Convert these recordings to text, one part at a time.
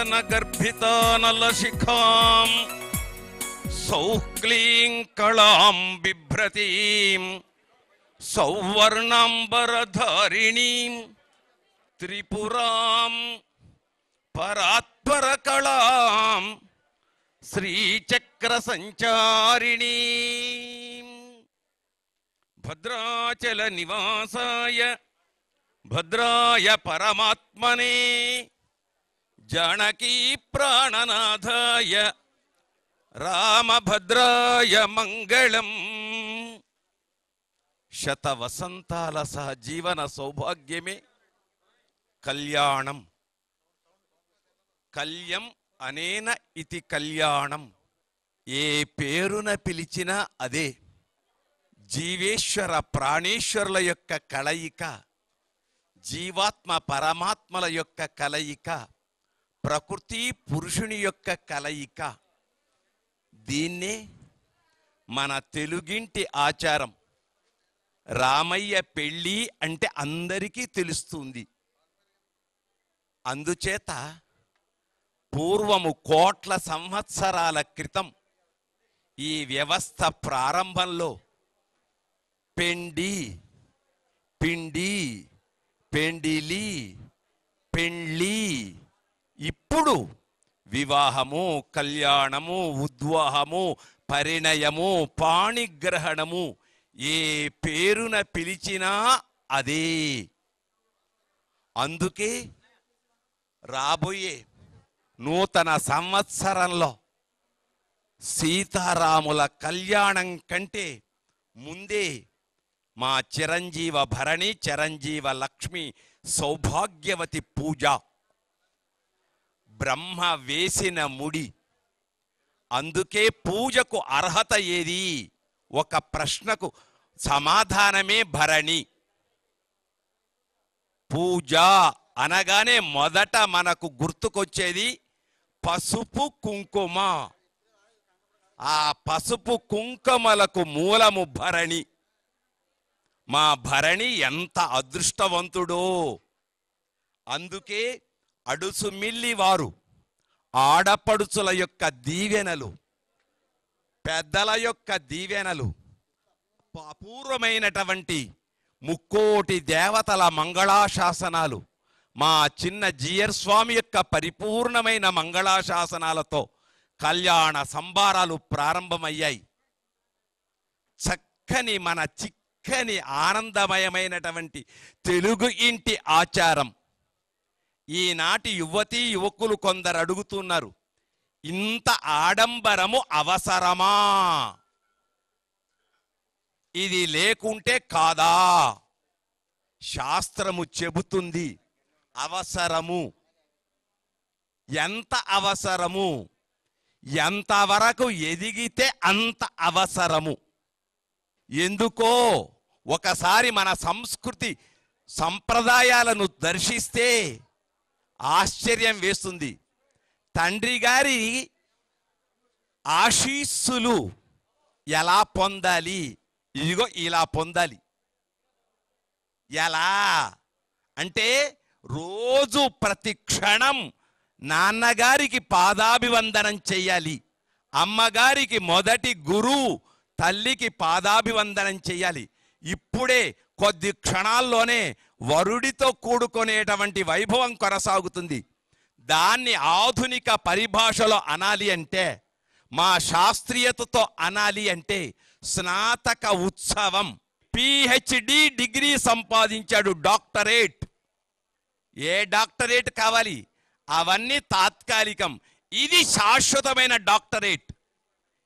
సింహాసన గర్భితానలశిఖాం సౌక్లీం కళాం బిభ్రతీం సౌవర్ణాంబరధారిణీం త్రిపురాం పరాత్పర కళాం శ్రీచక్ర సంచారిణీ భద్రాచల నివాసాయ భద్రాయ పరమాత్మనే జానకీ ప్రాణనాథాయ రామభద్రాయ మంగళం. శతవసంతాల సహజీవన సౌభాగ్యమే కళ్యాణం. కళ్యం అనేన ఇతి కళ్యాణం. ఏ పేరున పిలిచినా అదే. జీవేశ్వర ప్రాణేశ్వరుల యొక్క కలయిక, జీవాత్మ పరమాత్మల యొక్క కలయిక, ప్రకృతి పురుషుని యొక్క కలయిక. దీన్నే మన తెలుగింటి ఆచారం. రామయ్య పెళ్ళి అంటే అందరికీ తెలుస్తుంది. అందుచేత పూర్వము కోట్ల సంవత్సరాల క్రితం ఈ వ్యవస్థ ప్రారంభంలో పెండి, పిండి, పెండిలి, పెండ్లి, ఇప్పుడు వివాహము, కళ్యాణము, ఉద్వాహము, పరిణయము, పాణిగ్రహణము, ఏ పేరున పిలిచినా అదే. అందుకే రాబోయే నూతన సంవత్సరంలో సీతారాముల కళ్యాణం కంటే ముందే మా చిరంజీవ భరణి, చిరంజీవ లక్ష్మి సౌభాగ్యవతి పూజ, బ్రహ్మ వేసిన ముడి. అందుకే పూజకు అర్హత ఏది? ఒక ప్రశ్నకు సమాధానమే భరణి. పూజ అనగానే మొదట మనకు గుర్తుకొచ్చేది పసుపు కుంకుమ. ఆ పసుపు కుంకుమలకు మూలము భరణి. మా భరణి ఎంత అదృష్టవంతుడో. అందుకే అడుసుమిల్లి వారు ఆడపడుచుల యొక్క దీవెనలు, పెద్దల యొక్క దీవెనలు, అపూర్వమైనటువంటి ముక్కోటి దేవతల మంగళాశాసనాలు, మా చిన్న జియర్ స్వామి యొక్క పరిపూర్ణమైన మంగళాశాసనాలతో కళ్యాణ సంబారాలు ప్రారంభమయ్యాయి. చక్కని మన చిక్కని ఆనందమయమైనటువంటి తెలుగు ఇంటి ఆచారం. ఈనాటి యువతీ యువకులు కొందరు అడుగుతున్నారు, ఇంత ఆడంబరము అవసరమా? ఇది లేకుంటే కాదా? శాస్త్రము చెబుతుంది అవసరము. ఎంత అవసరము? ఎంతవరకు ఎదిగితే అంత అవసరము. ఎందుకో ఒకసారి మన సంస్కృతి సంప్రదాయాలను దర్శిస్తే ఆశ్చర్యం వేస్తుంది. తండ్రి గారి ఆశీస్సులు ఎలా పొందాలి? ఇదిగో ఇలా పొందాలి. ఎలా అంటే రోజు ప్రతి క్షణం నాన్నగారికి పాదాభివందనం చెయ్యాలి. అమ్మగారికి మొదటి గురువు తల్లికి పాదాభివందనం చెయ్యాలి. ఇప్పుడే కొద్ది క్షణాల్లోనే వరుడితో కూడుకునేటువంటి వైభవం కొనసాగుతుంది. దాన్ని ఆధునిక పరిభాషలో అనాలి అంటే, మా శాస్త్రీయతతో అనాలి అంటే స్నాతక ఉత్సవం. పిహెచ్డి డిగ్రీ సంపాదించాడు, డాక్టరేట్. ఏ డాక్టరేట్ కావాలి? అవన్నీ తాత్కాలికం. ఇది శాశ్వతమైన డాక్టరేట్.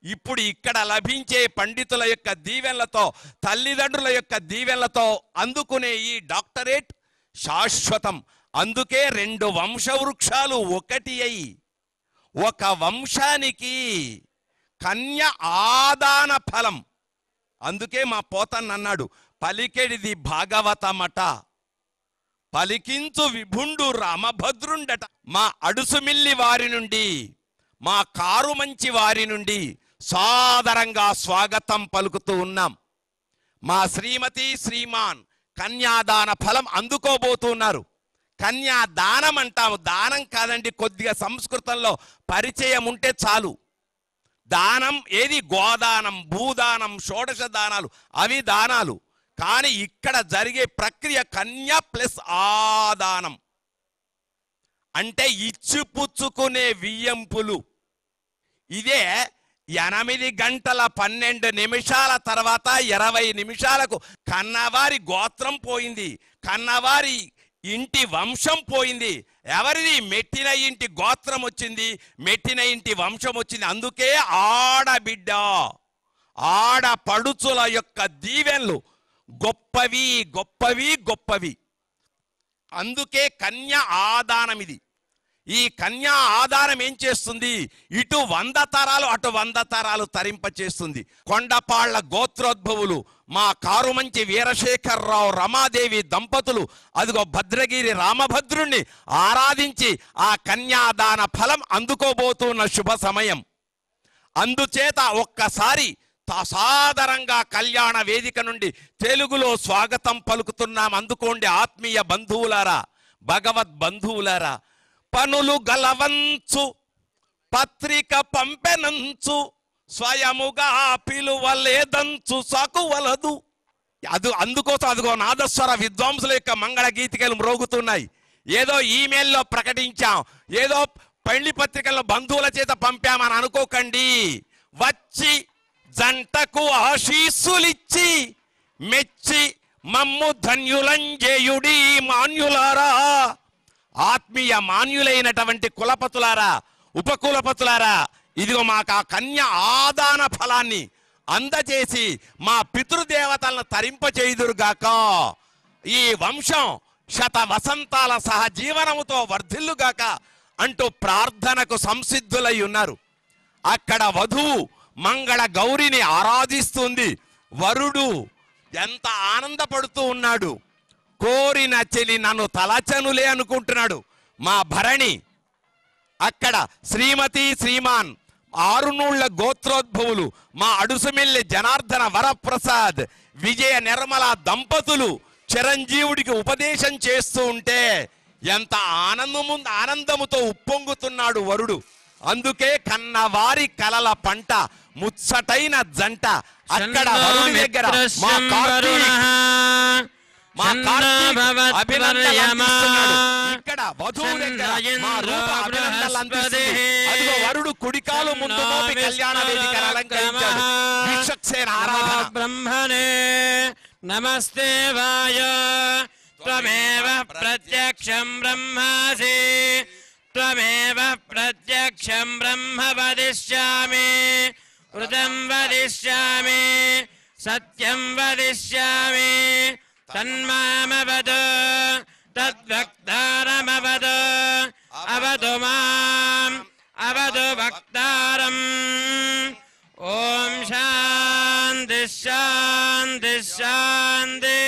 ఇప్పుడు ఇక్కడ లభించే పండితుల యొక్క దీవెనలతో, తల్లిదండ్రుల యొక్క దీవెనలతో అందుకునే ఈ డాక్టరేట్ శాశ్వతం. అందుకే 2 వంశవృక్షాలు ఒకటి అయి ఒక వంశానికి కన్య ఆదాన ఫలం. అందుకే మా పోతన్న అన్నాడు, పలికెడిది భాగవతమట, పలికించు విభుండు రామభద్రుండట. మా అడుసుమిల్లి వారి నుండి, మా కారు మంచి వారి నుండి సాదరంగా స్వాగతం పలుకుతూ ఉన్నాం. మా శ్రీమతి శ్రీమాన్ కన్యాదాన ఫలం అందుకోబోతున్నారు. కన్యా దానం అంటాము. దానం కాదండి, కొద్దిగా సంస్కృతంలో పరిచయం ఉంటే చాలు. దానం ఏది? గోదానం, భూదానం, షోడశ దానాలు, అవి దానాలు. కానీ ఇక్కడ జరిగే ప్రక్రియ కన్య ప్లస్ ఆదానం అంటే ఇచ్చిపుచ్చుకునే వియ్యంపులు. ఇదే 8 గంటల 12 నిమిషాల తర్వాత 20 నిమిషాలకు కన్నవారి గోత్రం పోయింది, కన్నవారి ఇంటి వంశం పోయింది. ఎవరిది? మెట్టిన ఇంటి గోత్రం వచ్చింది, మెట్టిన ఇంటి వంశం వచ్చింది. అందుకే ఆడబిడ్డ, ఆడపడుచుల యొక్క దీవెనలు గొప్పవి గొప్పవి గొప్పవి. అందుకే కన్య ఆదానం. ఇది ఈ కన్యా ఆధారం ఏం చేస్తుంది? ఇటు 100 తరాలు అటు 100 తరాలు తరింపచేస్తుంది. కొండపాళ్ల గోత్రోద్భవులు మా కారుమంచి వీరశేఖరరావు రమాదేవి దంపతులు అదిగో భద్రగిరి రామభద్రుణ్ణి ఆరాధించి ఆ కన్యాదాన ఫలం అందుకోబోతున్న శుభ సమయం. అందుచేత ఒక్కసారి సాదరంగా కళ్యాణ వేదిక నుండి తెలుగులో స్వాగతం పలుకుతున్నాం. అందుకోండి ఆత్మీయ బంధువులారా, భగవద్ బంధువులారా. పనులు గలవంచు పత్రిక పంపెనంచు స్వయముగా పిలువలేదంచు సాకువలదు. అందుకోసం అదిగో నాదస్వర విద్వాంసుల యొక్క మంగళ గీతికలు మ్రోగుతున్నాయి. ఏదో ఈమెయిల్లో ప్రకటించాం, ఏదో పెళ్లి పత్రికల్లో బంధువుల చేత పంపామని అనుకోకండి. వచ్చి జంటకు ఆశీస్సులిచ్చి మెచ్చి మమ్ము ధన్యులంజేయుడి మాన్యులారా. ఆత్మీయ మాన్యులైనటువంటి కులపతులారా, ఉపకులపతులారా, ఇదిగో మాకు ఆ కన్య ఆదాన ఫలాన్ని అందజేసి మా పితృదేవతలను తరింపచేయుదురుగాక. ఈ వంశం శత వసంతాల సహజీవనముతో వర్ధిల్లుగాక అంటూ ప్రార్థనకు సంసిద్ధులై ఉన్నారు. అక్కడ వధువు మంగళ గౌరిని ఆరాధిస్తుంది. వరుడు ఎంత ఆనందపడుతూ ఉన్నాడు. కోరిన చెలి నన్ను తలచనులే అనుకుంటున్నాడు. మా భరణి అక్కడ శ్రీమతి శ్రీమాన్ 6 నూళ్ల గోత్రోద్భవులు మా అడుసుమిల్లి జనార్దన వరప్రసాద్ విజయ నిర్మల దంపతులు చిరంజీవుడికి ఉపదేశం చేస్తూ ఉంటే ఎంత ఆనందముతో ఉప్పొంగుతున్నాడు వరుడు. అందుకే కన్నవారి కలల పంట ముచ్చటైన జంట. అక్కడ వరుడి దగ్గర ఇక్కడ వధువు దగ్గర మా రూప అభినందనలు అందిస్తుంది. అదిగో వరుడు కుడికాలు ముందు మోపి కళ్యాణ వేదికను అలంకరించాడు. విచక్షణ ఆరాధన. బ్రహ్మణే నమస్తే వాయ త్వమేవ ప్రత్యక్షం బ్రహ్మాసి త్వమేవ ప్రత్యక్షం బ్రహ్మ వదిష్యామి ఋతం వదిష్యామి సత్యం వదిష్యామి తన్మామవదు తద్వక్తారమవదు అవదు మాం అవదు వక్తారం. ఓం శాంతి శాంతి శాంతి.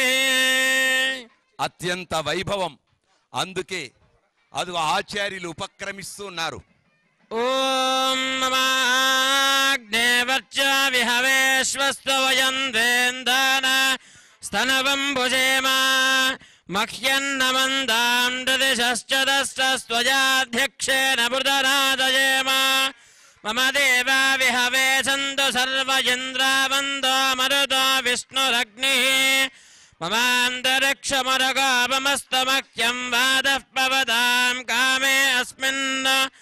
అత్యంత వైభవం. అందుకే అదిగో ఆచార్యులు ఉపక్రమిస్తున్నారు. ఓం నమాగ్నేవర్చ విహవేశ్వస్తవయం వేందాన స్తనవం భుజేమ మహ్యన్నమందాం దదిశశ్చదస్త్వయాధ్యక్షేణ బృదనాదయేమ. మమ దేవా విహవే సంతు సర్వ ఇంద్రావందో మరుదో విష్ణురగ్నిః. మమాంతరిక్షమరగాపమస్తమహ్యం వాదః పవదాం కామే అస్మిన్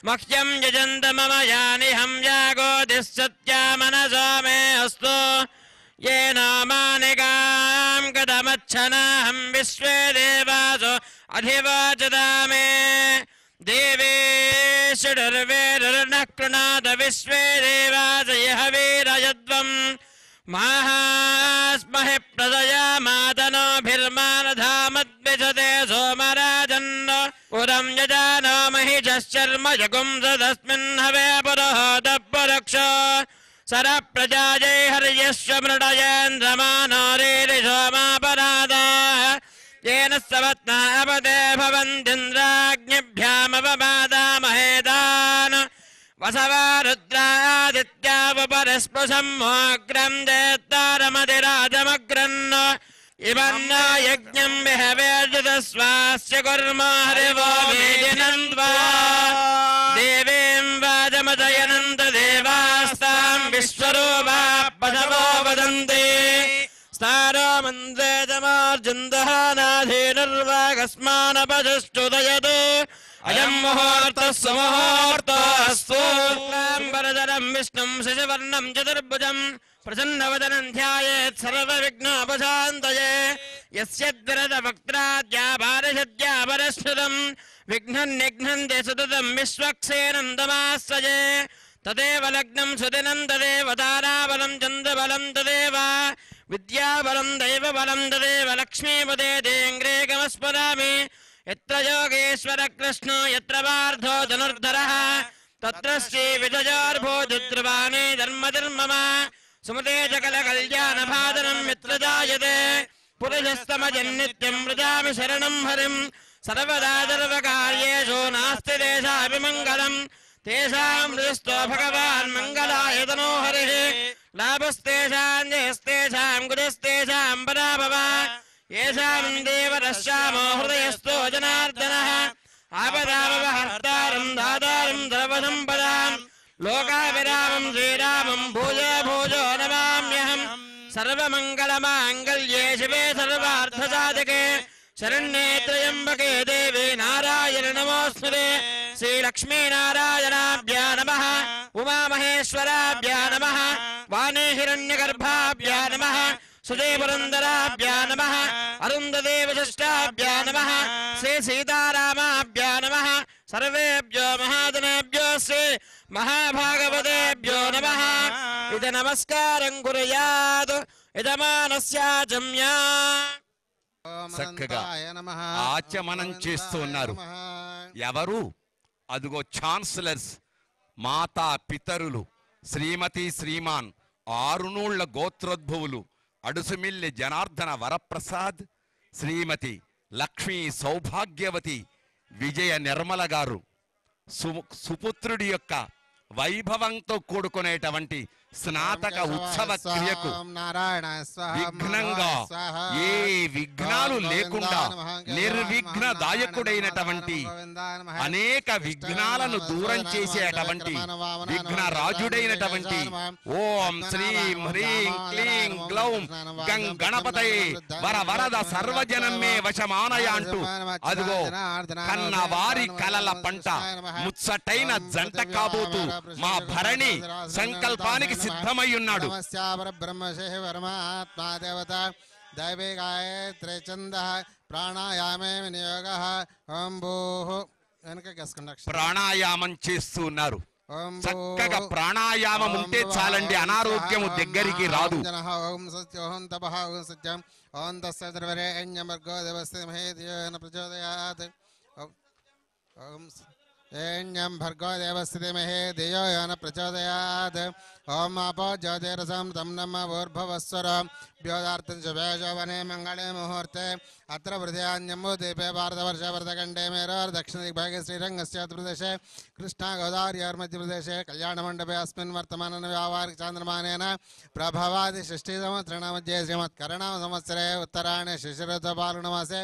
మహ్యం యజంత మమ యానిహం యాగోదిః సత్యా మనసో మే అస్తు. येन मानिकां गतमच्छनाहं विश्वे देवासो अधिवाचता मे. देवेशुर्वेरुर्नः कृणात विश्वे देवास यः वीरयध्वम्. माहास्महि प्रदयामातनोभिर्मानधामद्विषते सोमराजन्. उदं यजानो महिषश्चर्म जगुंसदस्मिन् हवे पुरोहतः पुरुक्ष. सर प्रजाजय हर्यश्व मृडयेन्द्रमानोरेरि सोमापराधाः. येन सवत्ना अपदे भवन्तीन्द्राग्निभ्यामवबाधामहेदान्. वसवा रुद्रादित्यावपरस्पृशं मोग्रं जेत्तारमतिराजमग्रन्. इमन्न यज्ञं विहवेर्जुतस्वास्य कुर्मो हरिवो मेदिनन्द्वा देवीं वाजमदयनन्द देवास्तां विश्वरूपा पशवो वदन्ति स्थानो मन्दे जमार्जुन्दः नाधीनुर्वागस्मानपजुष्टुदयतु अयं मुहूर्तः सुमुहूर्तोऽस्तु वरदरं विष्णुं शशिवर्णं चतुर्भुजं प्रसन्नवदनं ध्यायेत् सर्वविघ्नोपशान्तये यस्य द्विरदवक्त्राद्या पारिषद्या परश्रुतं विघ्नं निघ्नन्ति सततं विश्वक्सेनं तमाश्रये तदेव लग्नं सुदिनं तदेव ताराबलं चन्द्रबलं तदेव विद्याबलं दैवबलं तदेव लक्ष्मीपदे देङ्ग्रे गमस्मरामि यत्र योगेश्वर कृष्णो यत्र पार्थो धनुर्धरः तत्र श्रीविजयोर्भूतिद्रुवाणि धर्मधर्मम सुमते सकलकल्याणभाजनं यत्र जायते पुरुषस्तमजन्नित्यं व्रजामि शरणं हरिं सर्वदा सर्वकार्येषु नास्ति तेषापि मङ्गलम् तेषां हृदस्तो भगवान् मङ्गलाय तनो हरिः लाभस्तेषां जयस्तेषां गुरुस्तेषां पराभव येषां देवरश्यामो हृदयस्थो जनार्दनः आपदामपहर्तारं दातारं सर्वसम्पदां लोकाभिरामं श्रीरामं भूयो भूयो नमाम्यहं सर्वमङ्गलमाङ्गल्ये शिवे सर्वार्थसाधके शरण्ये त्र्यम्बके देवी नारायण नमोऽस्तुते श्रीलक्ष्मीनारायणाभ्या नमः उमामहेश्वराभ्या नमः वाणी हिरण्यगर्भाभ्या नमः सुदेवरन्दराभ्या नमः अरुन्धदेवशिष्टाभ्या नमः श्री सीतारामाभ्या नमः सर्वेभ्यो महाजनेभ्यो श्री महाभागवतेभ्यो नमः इति नमस्कारं कुर्यात् यजमानस्याचम्या చక్కగా ఆచమనం చేస్తూ ఉన్నారు. ఎవరు? అదుగో ఛాన్సలర్స్, మాతా పితరులు, శ్రీమతి శ్రీమాన్, ఆరునూళ్ల గోత్రోద్భవులు, అడుసుమిల్లి జనార్దన వరప్రసాద్, శ్రీమతి లక్ష్మీ సౌభాగ్యవతి విజయ నిర్మల గారు సుపుత్రుడి యొక్క వైభవంతో కూడుకునేటువంటి స్నాతక ఉత్సవ క్రియకు విఘ్నంగా ఏ విఘ్నాలు లేకుండా నిర్విఘ్న దాయకుడైనటువంటి అనేక విఘ్నాలను దూరం చేసేటువంటి విఘ్న రాజుడైనటువంటి ఓం శ్రీం హ్రీం క్లీం గ్లౌం గం గణపతయే వర వరద సర్వజనమే వశమానయ అంటూ అదిగో కన్న వారి కలల పంట ముచ్చటైన జంట కాబోతూ మా భరణి సంకల్పానికి సిద్ధమై ఉన్నాడు. दैवे गायत्रे छन्दः प्राणायामे विनियोगः ओं भूः ప్రాణాయామం చేస్తూ ఉన్నారు. చక్కగా ప్రాణాయామం ఉంటే చాలండి, అనారోగ్యము దగ్గరికి రాదు. ఓం సత్యోహం తపః ఓం సత్యం ఓం తస్య ద్రవరేణ్యమర్గో దేవస్య మహేదియోన ప్రచోదయాత్ ఓం ఏణ్యం భర్గో దేవస్య ధీమహి ధియో యో న ప్రచోదయాత్ ఓం ఆపో జ్యోతిరసమృతం నమ భూర్భువస్వరం వ్యోదార్థం శుభేశోభనే మంగళే ముహూర్తే అత్ర వృద్ధ్యాన్యము దీపే భారతవర్షవర్ధఖండే మేరోర్ దక్షిణ దిగ్భాగే శ్రీరంగస్య ప్రదేశే కృష్ణా గోదావరియోర్ మధ్యప్రదేశే కళ్యాణమండపే అస్మిన్ వర్తమాన వ్యావహారిక చాంద్రమానేన ప్రభవాది షష్ఠీ సంవత్సరాణ మధ్యే శ్రీమత్కరణామ సంవత్సరే ఉత్తరాయణే శిశిరత్వపాల్గుణమాసే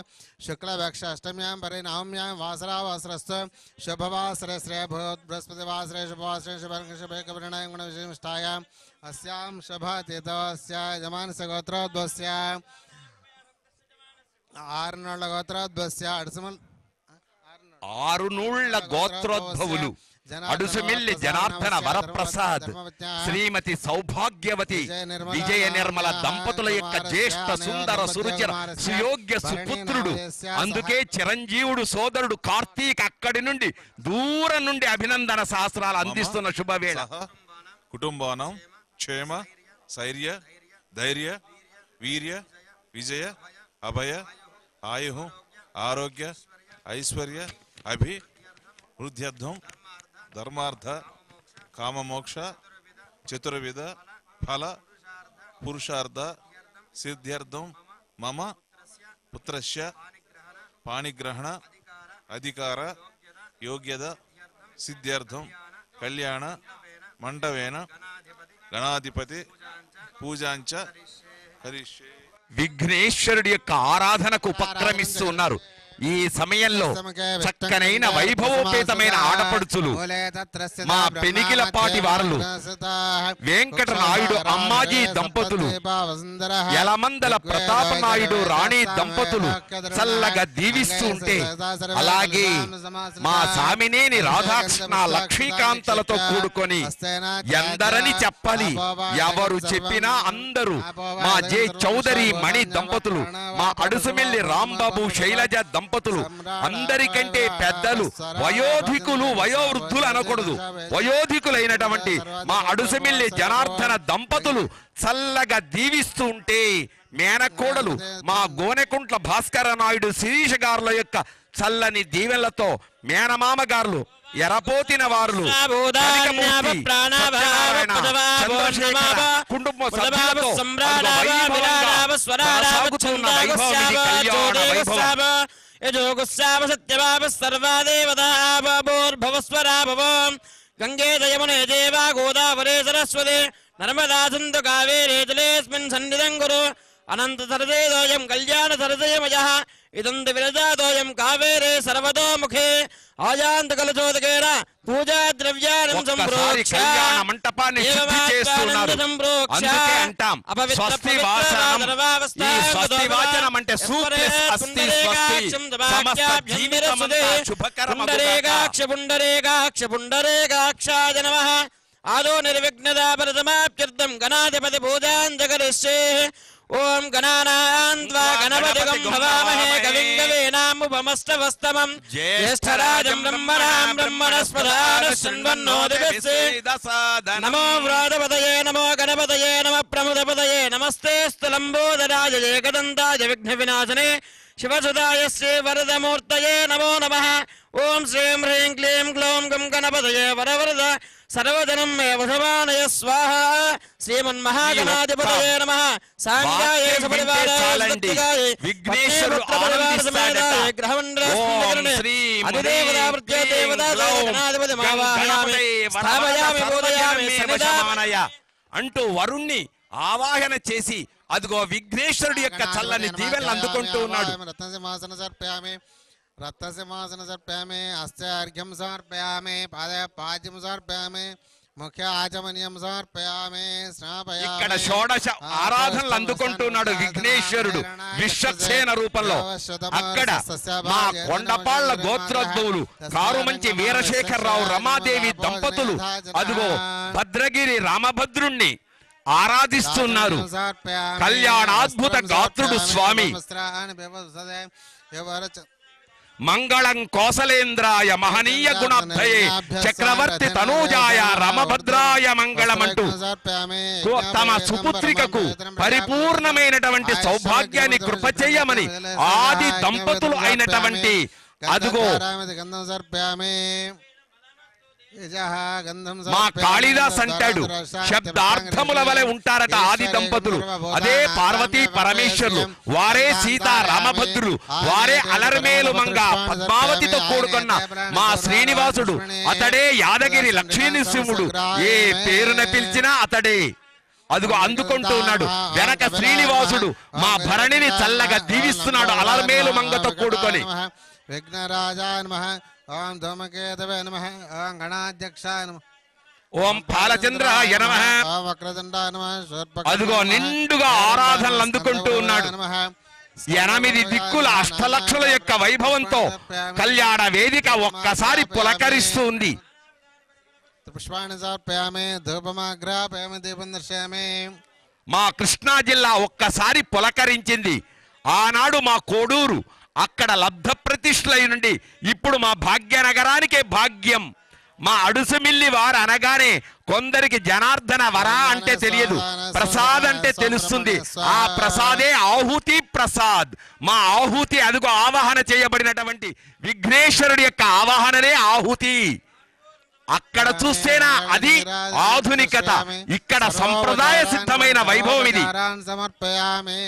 శుక్లపక్ష అష్టమ్యాం పరినవమ్యాం వాసరావాసరస్తు శుభవాసరే శ్రేయభూత్ బృహస్పతివాసరే శుభవాసరే శుభకృషభేకపరిణాయం గుణవిశేషిష్టాయాం అస్యాం శుభతిథోస్య యజమానస్య గోత్రోద్భవస్య ఆరునూళ్ల గోత్రోద్భవస్య ఆరునూళ్ల గోత్రోద్భవులు అడుసుమిల్లి జనార్దన వరప్రసాద్ శ్రీమతి సౌభాగ్యవతి విజయ నిర్మల దంపతుల యొక్క జ్యేష్ఠ సుందర సురుచిర సుయోగ్య సుపుత్రుడు. అందుకే చిరంజీవుడు సోదరుడు కార్తీక్ అక్కడి నుండి దూరం నుండి అభినందన శాస్త్రాలు అందిస్తున్న శుభవేళ. కుటుంబానం క్షేమ శైర్య ధైర్య వీర్య విజయ అభయ ఆయు ఆరోగ్య ఐశ్వర్య అభి వృద్ధ్యర్థం ధర్మార్థ కామమోక్ష చతుర్విధ ఫల పురుషార్థ సిద్ధ్యర్థం మమ పుత్రస్య పాణిగ్రహణ అధికార యోగ్యత సిద్ధ్యర్థం కళ్యాణ మండవేన గణాధిపతి పూజాంచ కరిష్యే. విఘ్నేశ్వరుడి యొక్క ఆరాధనకు ఉపక్రమిస్తూ ఉన్నారు. ఈ సమయంలో చక్కనైన వైభవోపేతమైన ఆడపడుచులు మా పెనిగిలపాటి వారలు వెంకటనాయుడు అమ్మాజీ దంపతులు, యలమందల ప్రతాపనాయుడు రాణి దంపతులు చల్లగా దీవిస్తూ ఉంటే, అలాగే మా సామినేని రాధాకృష్ణ లక్ష్మీకాంతలతో కూడుకొని ఎందరని చెప్పాలి, ఎవరు చెప్పినా అందరూ, మా జె చౌదరి మణి దంపతులు, మా అడుసుమిల్లి రాంబాబు శైలజ దంపతులు, అందరికంటే పెద్దలు వయోధికులు, వయోవృద్ధులు అనకూడదు, వయోధికులైనటువంటి మా అడుసుమిల్లి జనార్దన దంపతులు చల్లగా దీవిస్తూ ఉంటే, మేనకోడలు మా గోనెకుంట్ల భాస్కర నాయుడు శిరీష గారుల యొక్క చల్లని దీవెనలతో మేనమామ గారులు ఎరపోతిన వారులు కుటుంబ సభ్యులతో గంగే జయమునే దేవా గోదావరే సరస్వతి నర్మదా సింధు కావేరీ జలేస్మిన్ సన్నిధం కురు అనంత సరదేదోయం కళ్యాణ సరదయమయః ఇదంతు విరజాదోయం కావేరే సర్వతోముఖే ఆయాంత కలచోదకేన పూజా ద్రవ్యానం సంప్రోక్ష కళ్యాణ మంటపాన్ని శుద్ధి చేస్తున్నారు. అందుకే అంటాం స్వస్తి వాచనం. ఈ స్వస్తి వాచనం అంటే అస్తి స్వస్తి సమస్త జీవితమంతా శుభకరమగుగాక. పుండరేకాక్ష పుండరేకాక్షాయ నమః. ఆదో నిర్విఘ్నదాపరసమాప్త్యర్థం గణాధిపతి పూజాంజకరిష్యే. ఓం గణానాన్వా గణపతిగం భవామహే కవిం కవీనాముపమస్తవస్తమం జ్యేష్ఠరాజం బ్రహ్మణాం బ్రహ్మణస్పదాన శృణ్వన్నోదిభిస్సే. నమో వ్రాతపతయే నమో గణపతయే నమ ప్రముదపతయే నమస్తేస్తు లంబోదరాయ ఏకదంతాయ విఘ్న వినాశనే శివసుదాయ శ్రీ వరదమూర్తయే నమో నమః. ఓం శ్రీం హ్రీం క్లీం గ్లౌం గం గణపతయే వరవరద సర్వజనం మే వశమానయ స్వాహ. శ్రీమన్మహాగణాధిపతయే నమః. సాంగాయ సపరివారాయ విఘ్నేశ్వరుడు ఆనందిస్తాడట. ఓం శ్రీం అధిదేవతావృత్య దేవతాయ గణాధిపతి మావాహయామి స్థాపయామి బోధయామి సర్వదా అంటూ వరుణ్ణి ఆవాహన చేసి అదిగో విఘ్నేశ్వరుడి యొక్క చల్లని దీవెనలు అందుకుంటూ ఉన్నాడు. రత్నసింహాసన సమర్పయామి, రత్నసింహాసన సమర్పయామి, హస్తార్ఘ్యం సమర్పయామి, పాద్యం సమర్పయామి, ముఖ్య ఆచమనీయం సమర్పయామి, స్నాపయామి. ఇక్కడ షోడశ ఆరాధనలు అందుకుంటున్నాడు విఘ్నేశ్వరుడు విశ్వక్సేన రూపంలో. అక్కడ మా కొండపాళ్ల గోత్రోద్భవులు కారుమంచి వీరశేఖరరావు రమాదేవి దంపతులు అదిగో భద్రగిరి రామభద్రుణ్ణి ఆరాధిస్తున్నారు. కళ్యాణాద్భుత గాత్రుడు స్వామి. మంగళం కోసలేంద్రాయ మహనీయ గుణాబ్ధయే చక్రవర్తి తనూజాయ రామభద్రాయ మంగళమంటూ తమ సుపుత్రికకు పరిపూర్ణమైనటువంటి సౌభాగ్యాన్ని కృప చేయమని ఆది దంపతులు అయినటువంటి అదుగో మా కాళిదాస్ అంటాడు, శబ్దార్థముల వలె ఉంటారట ఆది దంపతులు. అదే పార్వతీ పరమేశ్వరులు, వారే సీతా రామభద్రులు, వారే అలర్మేలు మంగ పద్మావతితో కూడుకున్న మా శ్రీనివాసుడు. అతడే యాదగిరి లక్ష్మీనరసింహుడు. ఏ పేరున పిలిచినా అతడే అదుగో అందుకుంటూ ఉన్నాడు. వెనక శ్రీనివాసుడు మా భరణిని చల్లగా దీవిస్తున్నాడు అలర్మేలు మంగతో కూడుకొని. విఘ్నరాజాయ నమః. ఓం ధూమకేతవే నమః. ఓం గణాధ్యక్షాయ నమః. ఓం పాలచంద్రాయ నమః. ఓం వక్రతుండాయ నమః. అదుగో నిండుగా ఆరాధనలు అందుకుంటూ ఉన్నాడు. 8 దిక్కుల అష్టలక్షల యొక్క వైభవంతో కళ్యాణ వేదిక ఒక్కసారి పులకరిస్తూ ఉంది. పుష్పాన్ని సమర్పయామి, ధూపమాగ్రాపయామి, దీపం దర్శయామి. మా కృష్ణా జిల్లా ఒక్కసారి పులకరించింది. ఆనాడు మా కోడూరు అక్కడ లబ్ధ ప్రతిష్ఠలై నుండి ఇప్పుడు మా భాగ్యనగరానికే భాగ్యం. మా అడుసుమిల్లి వారు అనగానే కొందరికి జనార్దన వరా అంటే తెలియదు, ప్రసాద్ అంటే తెలుస్తుంది. ఆ ప్రసాదే ఆహుతి ప్రసాద్. మా ఆహుతి అదుగో ఆవాహన చేయబడినటువంటి విఘ్నేశ్వరుడి యొక్క ఆవాహననే ఆహుతి. అక్కడ చూస్తేనా అది ఆధునికత, ఇక్కడ సంప్రదాయ సిద్ధమైన వైభవం ఇది. సమర్పయామి.